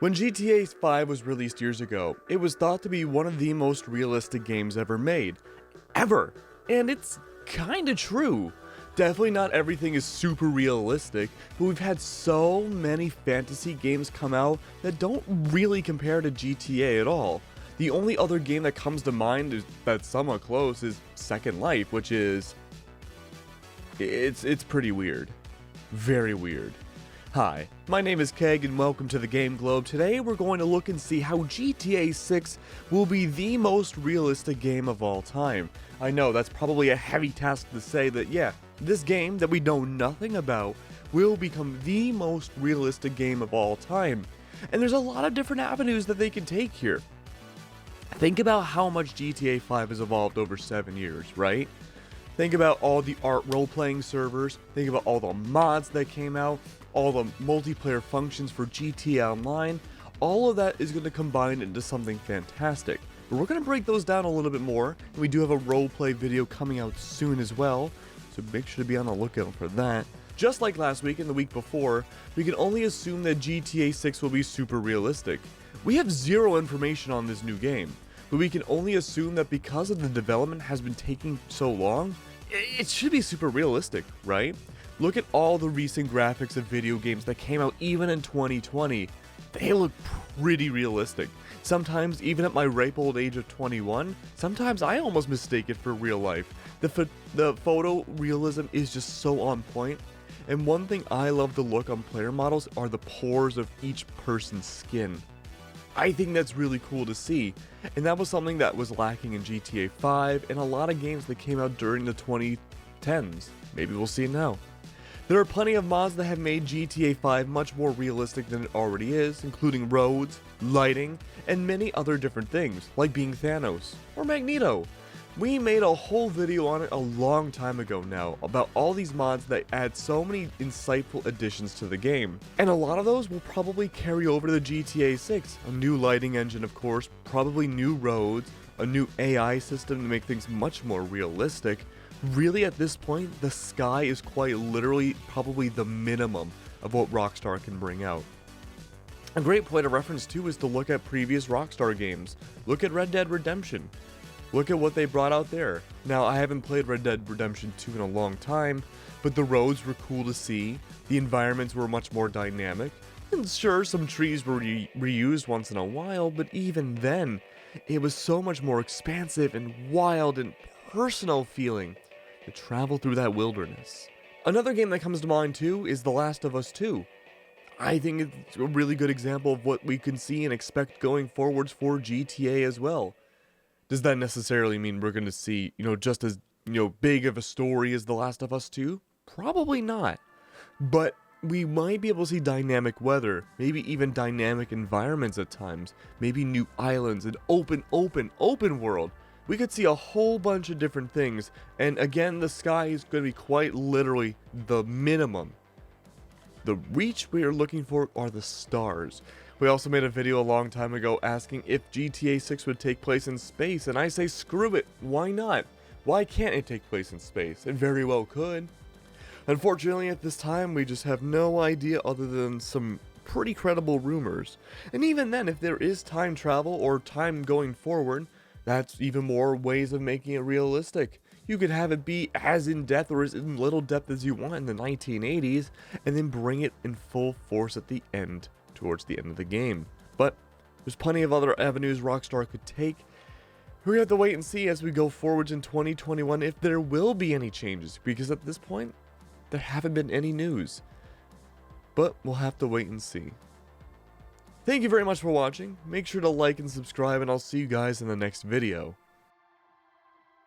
When GTA 5 was released years ago, it was thought to be one of the most realistic games ever made. Ever! And it's kinda true. Definitely not everything is super realistic, but we've had so many fantasy games come out that don't really compare to GTA at all. The only other game that comes to mind that's somewhat close is Second Life, which is... It's pretty weird. Very weird. Hi, my name is Keg and welcome to the Game Globe. Today we're going to look and see how GTA 6 will be the most realistic game of all time. I know that's probably a heavy task to say that yeah, this game that we know nothing about will become the most realistic game of all time. And there's a lot of different avenues that they can take here. Think about how much GTA 5 has evolved over 7 years, right? Think about all the art role-playing servers, think about all the mods that came out, all the multiplayer functions for GTA Online. All of that is going to combine into something fantastic. But we're going to break those down a little bit more, and we do have a roleplay video coming out soon as well, so make sure to be on the lookout for that. Just like last week and the week before, we can only assume that GTA 6 will be super realistic. We have zero information on this new game, but we can only assume that because of the development has been taking so long, it should be super realistic, right? Look at all the recent graphics of video games that came out even in 2020. They look pretty realistic. Sometimes, even at my ripe old age of 21, sometimes I almost mistake it for real life. The photo realism is just so on point. And one thing I love to look on player models are the pores of each person's skin. I think that's really cool to see, and that was something that was lacking in GTA 5 and a lot of games that came out during the 2010s. Maybe we'll see it now. There are plenty of mods that have made GTA 5 much more realistic than it already is, including roads, lighting, and many other different things, like being Thanos or Magneto. We made a whole video on it a long time ago now about all these mods that add so many insightful additions to the game. And a lot of those will probably carry over to the GTA 6. A new lighting engine, of course, probably new roads, a new AI system to make things much more realistic. Really, at this point, the sky is quite literally probably the minimum of what Rockstar can bring out. A great point of reference too is to look at previous Rockstar games. Look at Red Dead Redemption. Look at what they brought out there. Now, I haven't played Red Dead Redemption 2 in a long time, but the roads were cool to see, the environments were much more dynamic, and sure, some trees were reused once in a while, but even then, it was so much more expansive and wild and personal feeling to travel through that wilderness. Another game that comes to mind too is The Last of Us 2. I think it's a really good example of what we can see and expect going forwards for GTA as well. Does that necessarily mean we're going to see, just as, big of a story as The Last of Us 2? Probably not. But we might be able to see dynamic weather, maybe even dynamic environments at times, maybe new islands, an open world. We could see a whole bunch of different things, and again, the sky is going to be quite literally the minimum. The reach we are looking for are the stars. We also made a video a long time ago asking if GTA 6 would take place in space, and I say screw it, why not? Why can't it take place in space? It very well could. Unfortunately, at this time, we just have no idea other than some pretty credible rumors. And even then, if there is time travel or time going forward, that's even more ways of making it realistic. You could have it be as in depth or as in little depth as you want in the 1980s, and then bring it in full force at the end, towards the end of the game. But there's plenty of other avenues Rockstar could take. We're gonna have to wait and see as we go forwards in 2021 if there will be any changes, because at this point, there haven't been any news. But we'll have to wait and see. Thank you very much for watching. Make sure to like and subscribe, and I'll see you guys in the next video.